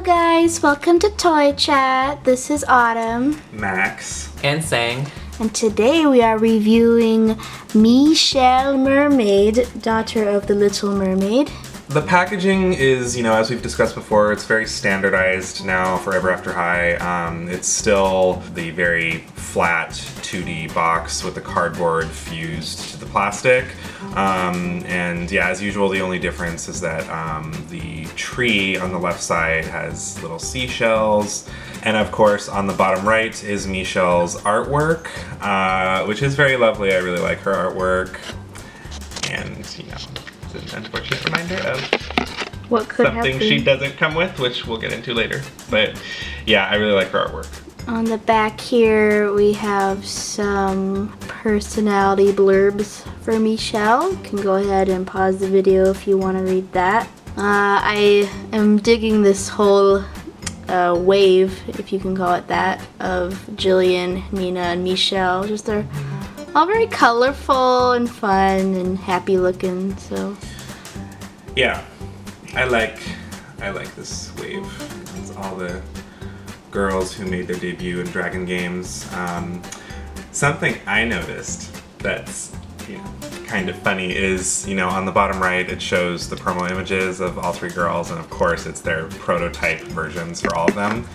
guys, welcome to Toy Chat. This is Autumn, Max, and Sang. And today we are reviewing Meeshell Mermaid, daughter of the Little Mermaid. The packaging is, as we've discussed before, it's very standardized now for Ever After High. It's still the very flat 2D box with the cardboard fused to the plastic. And yeah, as usual, the only difference is that the tree on the left side has little seashells. And of course, on the bottom right is Meeshell's artwork, which is very lovely. I really like her artwork. And, it's an unfortunate reminder of what could something she doesn't come with, which we'll get into later. But yeah, I really like her artwork. On the back here, we have some personality blurbs for Meeshell. You can go ahead and pause the video if you want to read that. I am digging this whole wave, if you can call it that, of Jillian, Nina, and Meeshell. Just they're all very colorful and fun and happy looking. So yeah, I like this wave. It's all the girls who made their debut in Dragon games. Something I noticed that's kind of funny is, on the bottom right it shows the promo images of all three girls, and of course it's their prototype versions for all of them.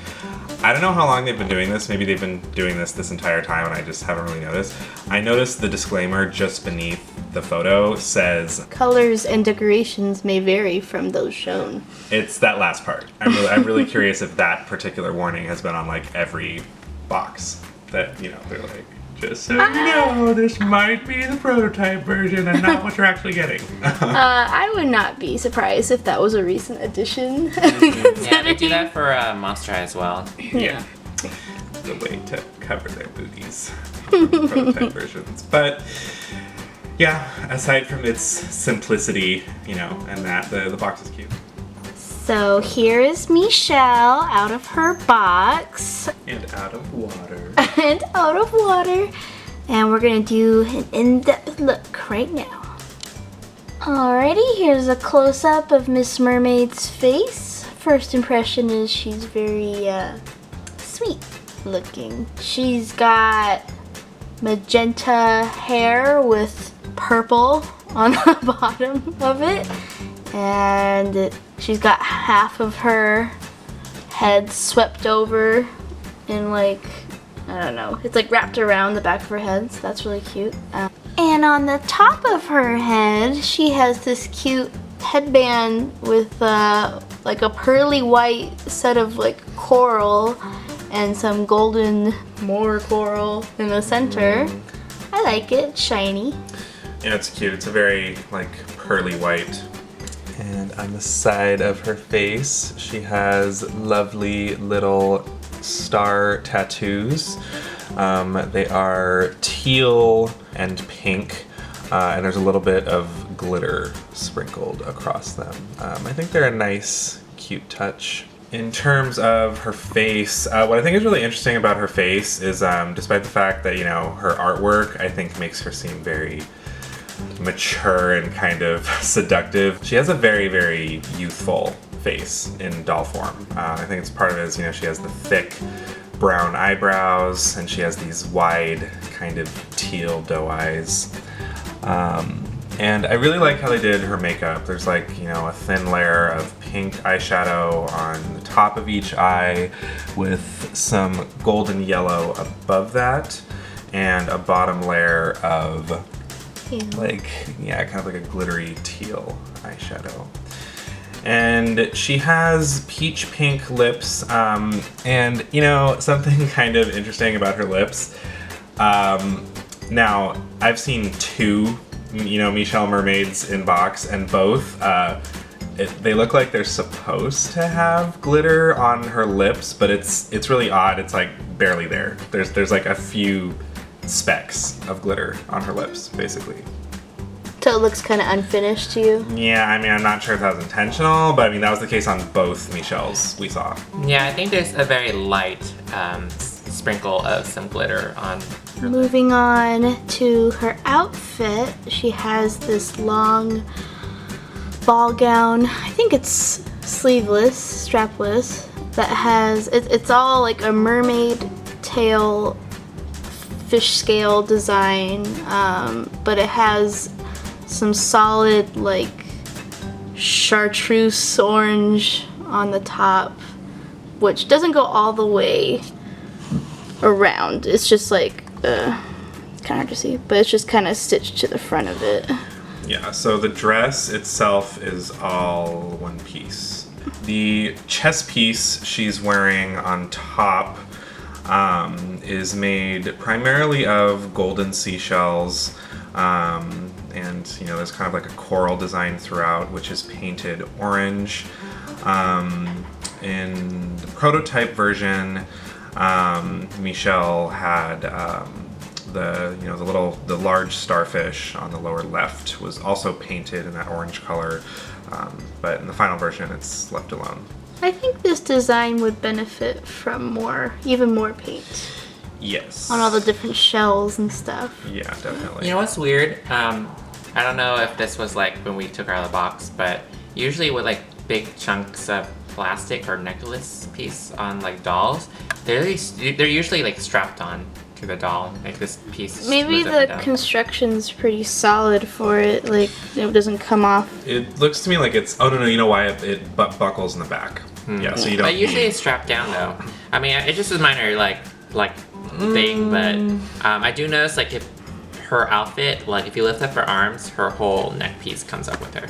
I don't know how long they've been doing this. Maybe they've been doing this entire time and I just haven't really noticed. I noticed the disclaimer just beneath the photo says colors and decorations may vary from those shown. It's that last part. I'm really curious if that particular warning has been on like every box. That they're like, just so you know, this might be the prototype version and not what you're actually getting. I would not be surprised if that was a recent addition. Yeah, they do that for Monster High as well. Yeah. The way to cover their booties. Prototype versions. But yeah, aside from its simplicity, and that, the box is cute. So here is Meeshell out of her box. And out of water. And out of water. And we're gonna do an in-depth look right now. Alrighty, here's a close-up of Miss Mermaid's face. First impression is she's very sweet looking. She's got magenta hair with purple on the bottom of it. And she's got half of her head swept over in like, I don't know, it's like wrapped around the back of her head, so that's really cute. And on the top of her head, she has this cute headband with like a pearly white set of like coral and some golden more coral in the center. I like it, it's shiny. Yeah, it's cute. It's a very like pearly white. And on the side of her face, she has lovely little star tattoos. They are teal and pink, and there's a little bit of glitter sprinkled across them. I think they're a nice, cute touch. In terms of her face, what I think is really interesting about her face is, despite the fact that, her artwork, I think, makes her seem very mature and kind of seductive. She has a very, very youthful face in doll form. I think it's part of it is, she has the thick brown eyebrows and she has these wide kind of teal doe eyes. And I really like how they did her makeup. There's like, a thin layer of pink eyeshadow on the top of each eye with some golden yellow above that and a bottom layer of kind of like a glittery teal eyeshadow. And she has peach pink lips, and something kind of interesting about her lips. Now, I've seen two, Meeshell Mermaids in box, and both, they look like they're supposed to have glitter on her lips, but it's really odd. It's like barely there. There's like a few specks of glitter on her lips, basically. So it looks kind of unfinished to you? Yeah, I'm not sure if that was intentional, but that was the case on both Meeshell's we saw. Yeah, I think there's a very light sprinkle of some glitter on her. Moving on to her outfit, she has this long ball gown. I think it's sleeveless, strapless, that has, it's all like a mermaid tail fish scale design, but it has some solid like chartreuse orange on the top, which doesn't go all the way around. It's just like kind of hard to see, but it's just kind of stitched to the front of it. Yeah, so the dress itself is all one piece. The chest piece she's wearing on top is made primarily of golden seashells, and you know, there's kind of like a coral design throughout, which is painted orange. In the prototype version, Meeshell had the large starfish on the lower left was also painted in that orange color, but in the final version, it's left alone. I think this design would benefit from even more paint. Yes. On all the different shells and stuff. Yeah, definitely. You know what's weird? I don't know if this was like when we took her out of the box, but usually with like big chunks of plastic or necklace piece on like dolls, they're usually like strapped on to the doll. Like this piece. Maybe the construction's pretty solid for it. Like it doesn't come off. It looks to me like it's. Oh no, you know why it buckles in the back. Yeah, so you don't. But usually it's strapped down though. I mean, it's just a minor like thing, but I do notice like if her outfit, like if you lift up her arms, her whole neck piece comes up with her.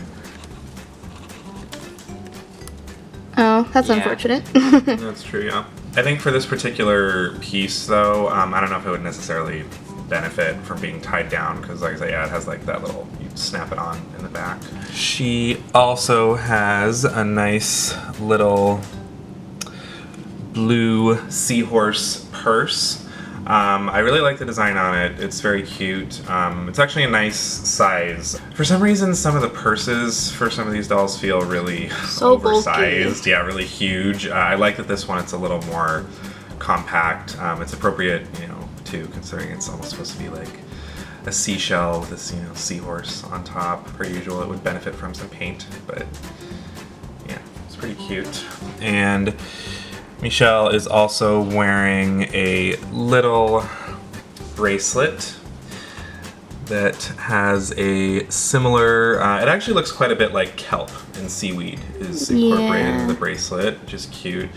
Oh, that's unfortunate. That's true, yeah. I think for this particular piece, though, I don't know if it would necessarily benefit from being tied down, because like I say, yeah, it has like that little, you snap it on in the back. She also has a nice little blue seahorse purse. I really like the design on it. It's very cute. It's actually a nice size. For some reason, some of the purses for some of these dolls feel really oversized. Bulky. Yeah, really huge. I like that this one, it's a little more compact. It's appropriate, you know, too, considering it's almost supposed to be like a seashell with this, you know, seahorse on top. Per usual, it would benefit from some paint, but yeah, it's pretty cute. And Meeshell is also wearing a little bracelet that has a similar, it actually looks quite a bit like kelp and seaweed is incorporated into the bracelet, which is cute.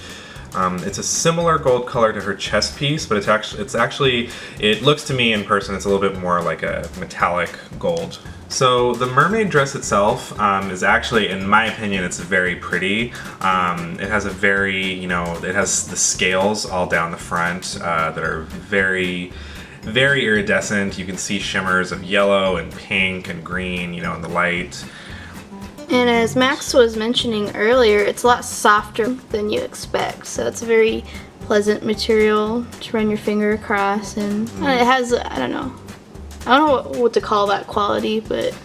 It's a similar gold color to her chest piece, but it's actually, it looks to me in person, it's a little bit more like a metallic gold. So the mermaid dress itself is actually, in my opinion, it's very pretty. It has a very, you know, it has the scales all down the front that are very, very iridescent. You can see shimmers of yellow and pink and green, you know, in the light. And as Max was mentioning earlier, it's a lot softer than you expect. So it's a very pleasant material to run your finger across, and it has, I don't know what to call that quality, but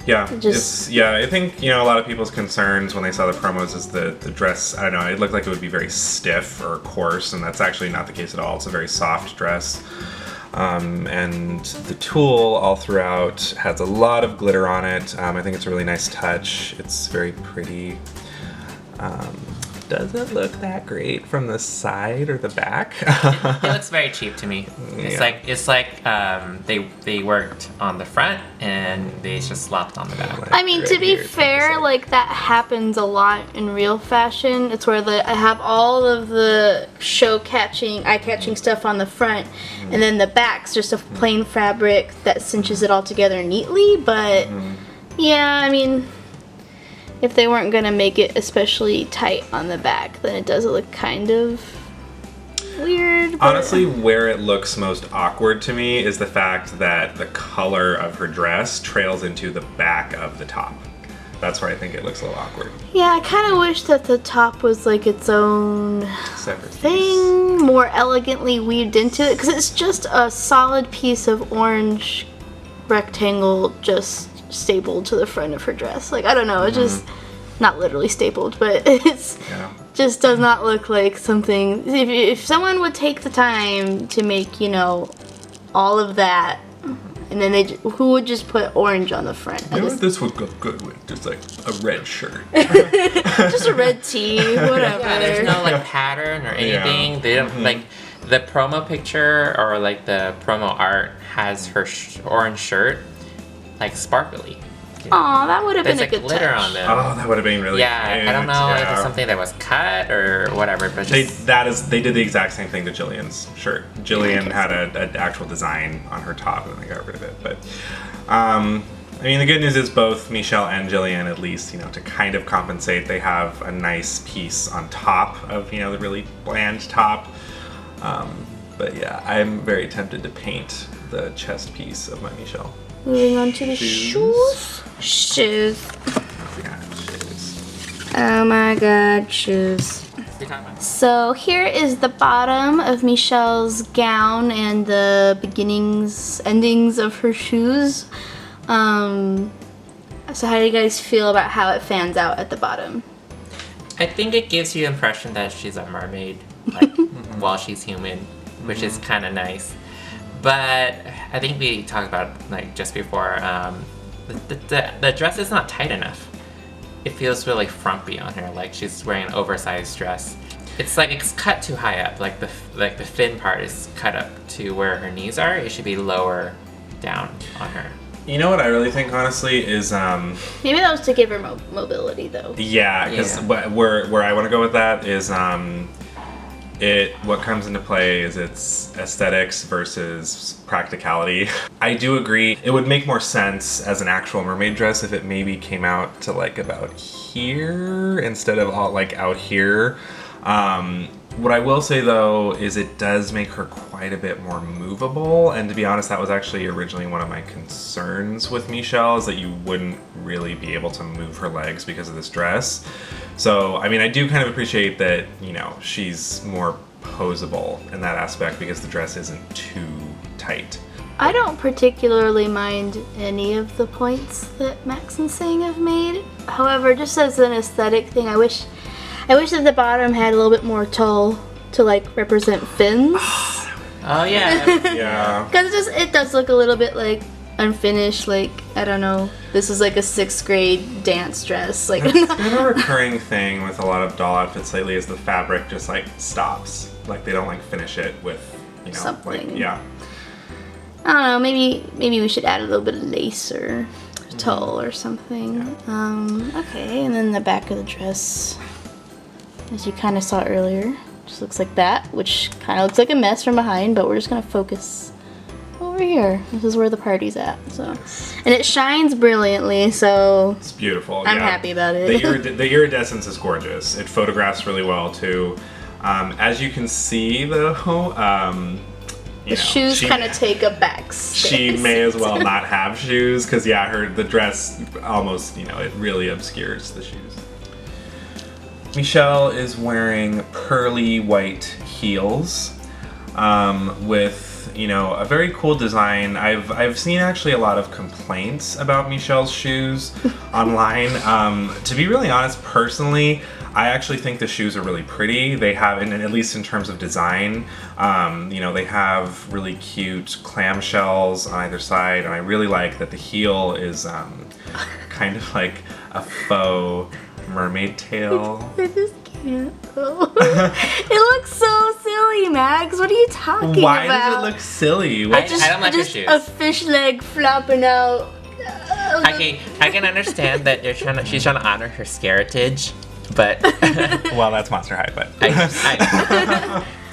yeah, I think, you know, a lot of people's concerns when they saw the promos is the dress, I don't know, it looked like it would be very stiff or coarse, and that's actually not the case at all. It's a very soft dress. And the tulle all throughout has a lot of glitter on it. I think it's a really nice touch. It's very pretty. Doesn't look that great from the side or the back. It looks very cheap to me. It's like they worked on the front and they just slapped on the back. I mean, to be fair, like that happens a lot in real fashion. It's where I have all of the eye-catching stuff on the front, and then the back's just a plain fabric that cinches it all together neatly. But yeah, I mean, if they weren't gonna make it especially tight on the back, then it does look kind of weird. Honestly, where it looks most awkward to me is the fact that the color of her dress trails into the back of the top. That's where I think it looks a little awkward. Yeah, I kind of wish that the top was like its own separate thing, more elegantly weaved into it, because it's just a solid piece of orange rectangle just stapled to the front of her dress. Like, I don't know, it just, not literally stapled, but it's just does not look like something. If someone would take the time to make, you know, all of that and then who would just put orange on the front? You know what this would go good with? Just like a red shirt. Just a red tee, whatever. Yeah, there's no like pattern or anything. They don't like the promo picture or like the promo art has her orange shirt like sparkly. Aw, that would have been a There's good like glitter touch. on them. Oh, that would have been really Yeah, cute. I don't know if Yeah. it's something that was cut or whatever, but just They did the exact same thing to Jillian's shirt. Jillian had an actual design on her top and they got rid of it. But I mean, the good news is both Meeshell and Jillian, at least, you know, to kind of compensate, they have a nice piece on top of, you know, the really bland top. But yeah, I'm very tempted to paint the chest piece of my Meeshell. Moving on to the shoes. Shoes. Yeah, shoes. Oh my god, shoes. So here is the bottom of Michelle's gown and the endings of her shoes. So how do you guys feel about how it fans out at the bottom? I think it gives you the impression that she's a mermaid, like while she's human, which is kind of nice. But I think we talked about like just before. The dress is not tight enough. It feels really frumpy on her, like she's wearing an oversized dress. It's like it's cut too high up. Like the fin part is cut up to where her knees are. It should be lower down on her. You know what I really think, honestly, is Maybe that was to give her mobility, though. yeah, because where I want to go with that is what comes into play is its aesthetics versus practicality. I do agree. It would make more sense as an actual mermaid dress if it maybe came out to like about here instead of all like out here. What I will say though is it does make her quite a bit more movable, and to be honest, that was actually originally one of my concerns with Meeshell, is that you wouldn't really be able to move her legs because of this dress. So, I mean, I do kind of appreciate that, you know, she's more posable in that aspect because the dress isn't too tight. I don't particularly mind any of the points that Max and Sang have made. However, just as an aesthetic thing, I wish that the bottom had a little bit more tulle to like represent fins. Oh yeah. Yeah. Because it does look a little bit like unfinished, like, I don't know, this is like a 6th grade dance dress. Like, It's been a recurring thing with a lot of doll outfits lately is the fabric just like stops. Like they don't like finish it with, you know, something. like, yeah. I don't know, maybe we should add a little bit of lace or tulle or something. Okay, and then the back of the dress, as you kind of saw earlier, just looks like that, which kind of looks like a mess from behind, but we're just gonna focus over here. This is where the party's at. So, and it shines brilliantly, so It's beautiful. I'm yeah. happy about it. The iridescence is gorgeous. It photographs really well too. As you can see though, The shoes kind of take a back space. She may as well not have shoes because yeah, the dress almost, you know, it really obscures the shoes. Meeshell is wearing pearly white heels with, you know, a very cool design. I've seen actually a lot of complaints about Meeshell's shoes online. To be really honest, personally, I actually think the shoes are really pretty. They have, and at least in terms of design, you know, they have really cute clamshells on either side, and I really like that the heel is kind of like a faux mermaid tail. I just can't. It looks so silly, Max. What are you talking Why about? does it look silly? I don't like her shoes. A fish leg flopping out. Okay, I can understand that she's trying to honor her heritage, but Well, that's Monster High, but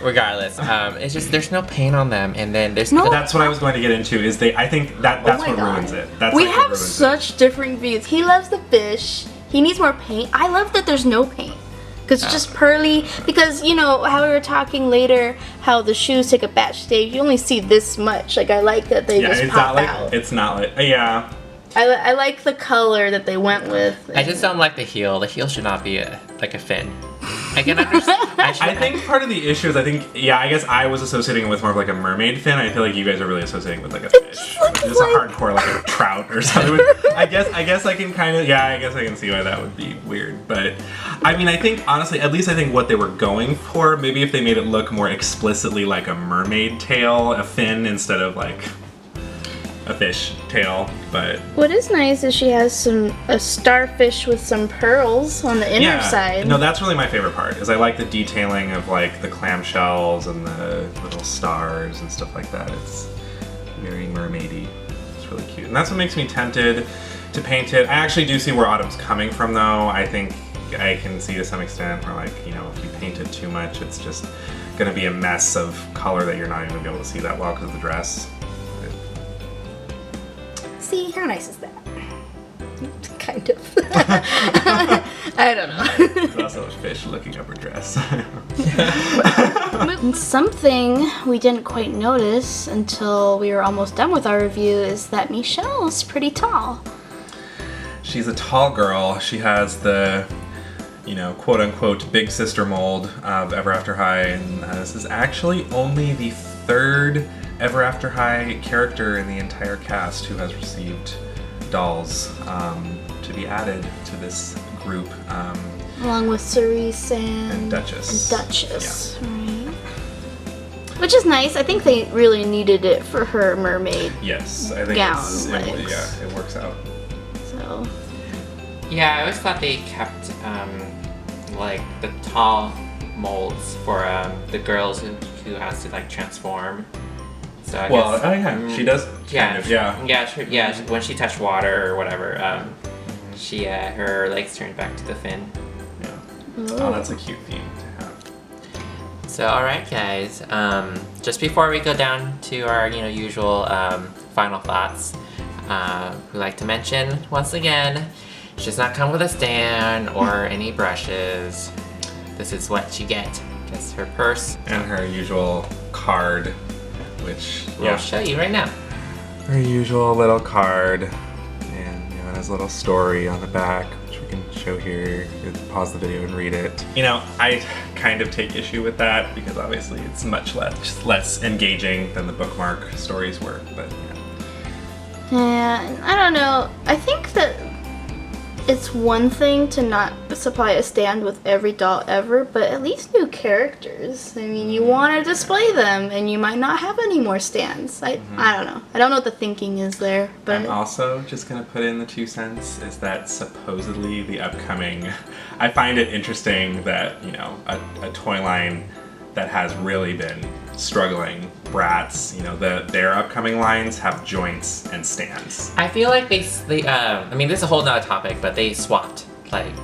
regardless, it's just there's no paint on them, and then there's that's what I was going to get into. Is I think that's my what God. ruins it. That's We like what have ruins such different views. He loves the fish. He needs more paint. I love that there's no paint. Because it's just pearly. Because, you know, how we were talking later, how the shoes take a batch stage. You only see this much. Like, I like that they just it's pop not like out. it's not like yeah. I like the color that they went with. I just don't like the heel. The heel should not be like a fin. I can understand. I think part of the issue is I guess I was associating it with more of like a mermaid fin. I feel like you guys are really associating with like a fish, just a hardcore like a trout or something. I guess I can kind of I guess I can see why that would be weird. But I mean, I think honestly, at least I think what they were going for, maybe if they made it look more explicitly like a mermaid tail, a fin instead of like a fish tail, but What is nice is she has a starfish with some pearls on the inner side. No, that's really my favorite part, is I like the detailing of like the clamshells and the little stars and stuff like that. It's very mermaidy. It's really cute. And that's what makes me tempted to paint it. I actually do see where Autumn's coming from though. I think I can see to some extent where like, you know, if you paint it too much, it's just gonna be a mess of color that you're not even gonna be able to see that well because of the dress. See, how nice is that? Kind of. I don't know. There's also a fish looking up her dress. Something we didn't quite notice until we were almost done with our review is that Meeshell's pretty tall. She's a tall girl. She has the, you know, quote unquote big sister mold of Ever After High, and this is actually only the third Ever After High character in the entire cast who has received dolls to be added to this group. Along with Cerise and Duchess. Duchess, right. Which is nice. I think they really needed it for her mermaid Yes, I think gown it works out. So. Yeah, I always thought they kept like the tall molds for the girls who has to like transform. So I guess, she does. When she touched water or whatever, her legs turned back to the fin. Yeah. Oh, that's a cute theme to have. So, all right, guys. Just before we go down to our usual final thoughts, we like to mention once again, she does not come with a stand or any brushes. This is what you get. Just her purse and her usual card, which we'll show you right now. Her usual little card, and it has a little story on the back, which we can show here. You can pause the video and read it. You know, I kind of take issue with that because obviously it's much less engaging than the bookmark stories were, but yeah, I don't know. I think that it's one thing to not supply a stand with every doll ever, but at least new characters. I mean, you want to display them, and you might not have any more stands. I don't know. I don't know what the thinking is there. But I'm also just going to put in the 2 cents, is that supposedly the upcoming... I find it interesting that, you know, a toy line that has really been struggling, Bratz, you know, their upcoming lines have joints and stands. I feel like they I mean, this is a whole nother topic, but they swapped like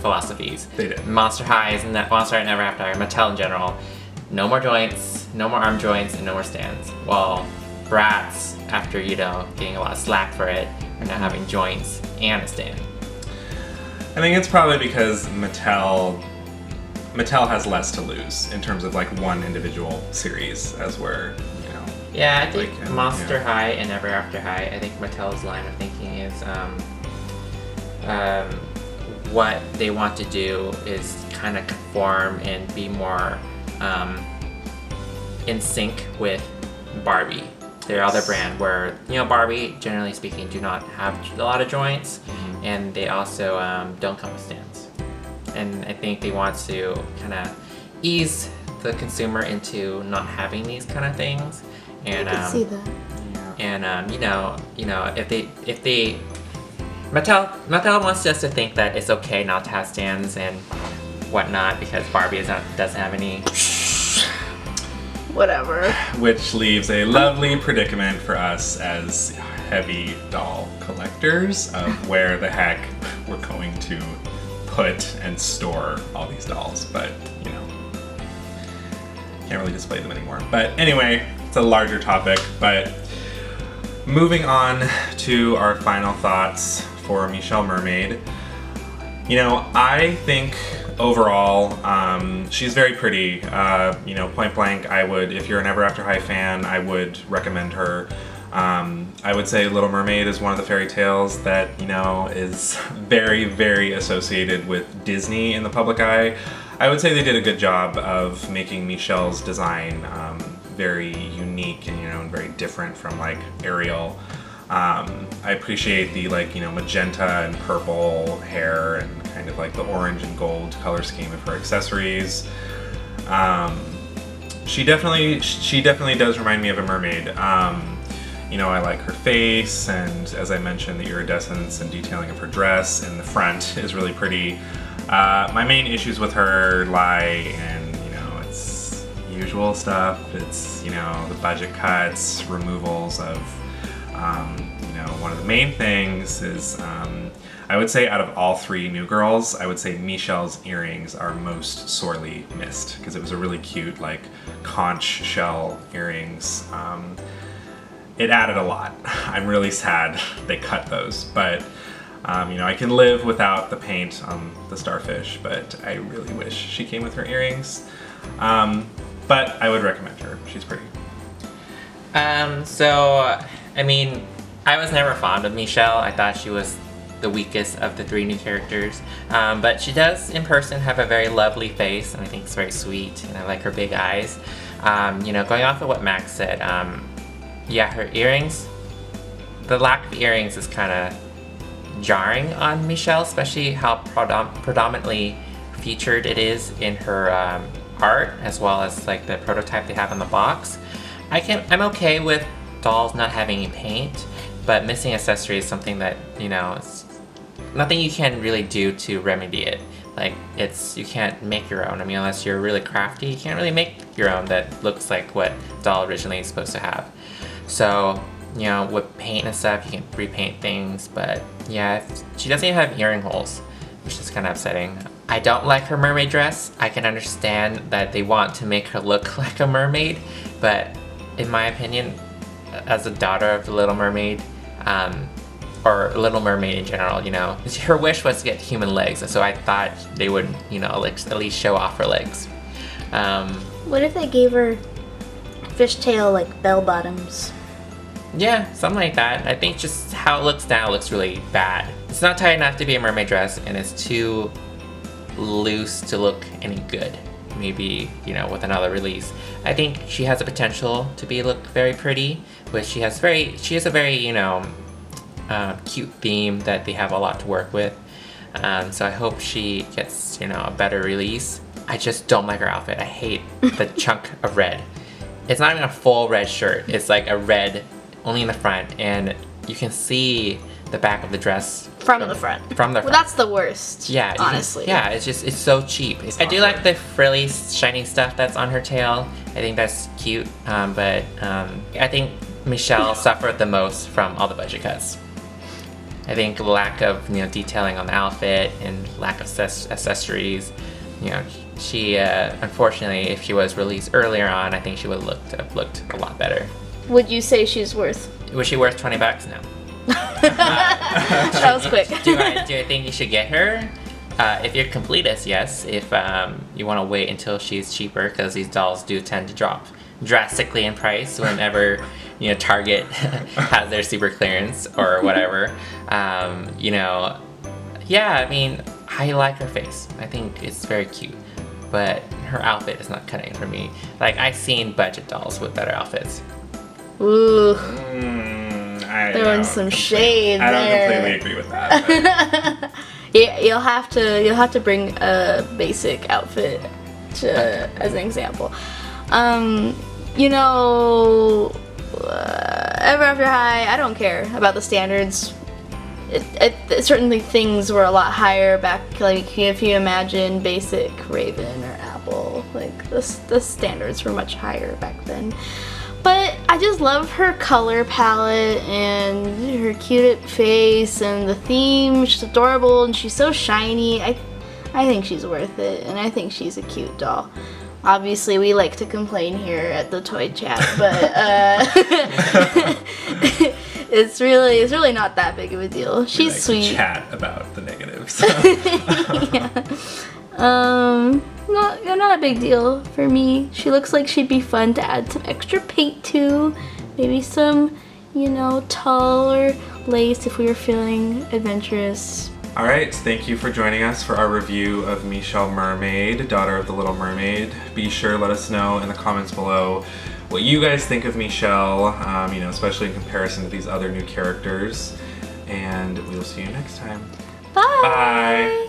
philosophies. They did. Monster High and Never After High, Mattel in general, no more joints, no more arm joints, and no more stands. While Bratz, after getting a lot of slack for it, are now having joints and a stand. I think it's probably because Mattel has less to lose in terms of like one individual series, as where, you know. Yeah, I think Monster High and Ever After High, I think Mattel's line of thinking is what they want to do is kind of conform and be more in sync with Barbie, their other brand, where, you know, Barbie, generally speaking, do not have a lot of joints, and they also don't come with stands. And I think they want to kind of ease the consumer into not having these kind of things. And I can see that. And if they Mattel wants us to think that it's okay not to have stands and whatnot because Barbie doesn't have any. Whatever. Which leaves a lovely predicament for us as heavy doll collectors of where the heck we're going to put and store all these dolls, but you know, can't really display them anymore. But anyway, it's a larger topic, but moving on to our final thoughts for Meeshell Mermaid. You know, I think overall, she's very pretty. You know, point blank, I would, if you're an Ever After High fan, I would recommend her. I would say Little Mermaid is one of the fairy tales that, you know, is very, very associated with Disney in the public eye. I would say they did a good job of making Meeshell's design very unique and, you know, and very different from like Ariel. I appreciate the like, you know, magenta and purple hair and kind of like the orange and gold color scheme of her accessories. She definitely does remind me of a mermaid. You know, I like her face, and as I mentioned, the iridescence and detailing of her dress in the front is really pretty. My main issues with her lie in, you know, it's usual stuff. It's, you know, the budget cuts, removals of, you know, one of the main things is, I would say out of all three new girls, I would say Meeshell's earrings are most sorely missed, because it was a really cute, like, conch shell earrings. It added a lot. I'm really sad they cut those, but you know, I can live without the paint on the starfish, but I really wish she came with her earrings. But I would recommend her. She's pretty. So, I mean, I was never fond of Meeshell. I thought she was the weakest of the three new characters. But she does, in person, have a very lovely face, and I think it's very sweet, and I like her big eyes. You know, going off of what Max said, yeah, her earrings, the lack of earrings is kind of jarring on Meeshell, especially how predominantly featured it is in her art, as well as like the prototype they have in the box. I'm okay with dolls not having any paint, but missing accessories is something that, you know, it's nothing you can really do to remedy it. Like, you can't make your own. I mean, unless you're really crafty, you can't really make your own that looks like what doll originally is supposed to have. So, you know, with paint and stuff, you can repaint things, but yeah, she doesn't even have earring holes, which is kind of upsetting. I don't like her mermaid dress. I can understand that they want to make her look like a mermaid, but in my opinion, as a daughter of the Little Mermaid, or Little Mermaid in general, you know, her wish was to get human legs, and so I thought they would, you know, at least show off her legs. What if they gave her fishtail, like, bell bottoms? Yeah, something like that. I think just how it looks now looks really bad. It's not tight enough to be a mermaid dress, and it's too loose to look any good. Maybe, you know, with another release. I think she has the potential to look very pretty, but she has a very, you know, cute theme that they have a lot to work with. So I hope she gets, you know, a better release. I just don't like her outfit. I hate the chunk of red. It's not even a full red shirt. It's like a red only in the front, and you can see the back of the dress from the front. From the front. Well, that's the worst. Yeah, honestly. Yeah, it's so cheap. I do like the frilly, shiny stuff that's on her tail. I think that's cute, but I think Meeshell suffered the most from all the budget cuts. I think lack of, you know, detailing on the outfit and lack of accessories. You know, she unfortunately, if she was released earlier on, I think she would have looked a lot better. Would you say she's worth? Was she worth $20 now? That was quick. Do I think you should get her? If you're completist, yes. If you want to wait until she's cheaper, because these dolls do tend to drop drastically in price whenever, you know, Target has their super clearance or whatever. You know, yeah, I mean, I like her face. I think it's very cute, but her outfit is not cutting it for me. Like, I've seen budget dolls with better outfits. Ooh. Throwing some shade there. I don't completely agree with that. Yeah, you'll have to bring a basic outfit as an example. You know, Ever After High, I don't care about the standards. Certainly things were a lot higher back, like if you imagine basic Raven or Apple, like the standards were much higher back then. But I just love her color palette and her cute face and the theme. She's adorable and she's so shiny. I think she's worth it, and I think she's a cute doll. Obviously, we like to complain here at the Toy Chat, but it's really not that big of a deal. She's like sweet. To chat about the negatives. Yeah. Not a big deal for me. She looks like she'd be fun to add some extra paint to. Maybe some, you know, taller lace if we were feeling adventurous. Alright, thank you for joining us for our review of Meeshell Mermaid, daughter of the Little Mermaid. Be sure to let us know in the comments below what you guys think of Meeshell, you know, especially in comparison to these other new characters. And we'll see you next time. Bye! Bye!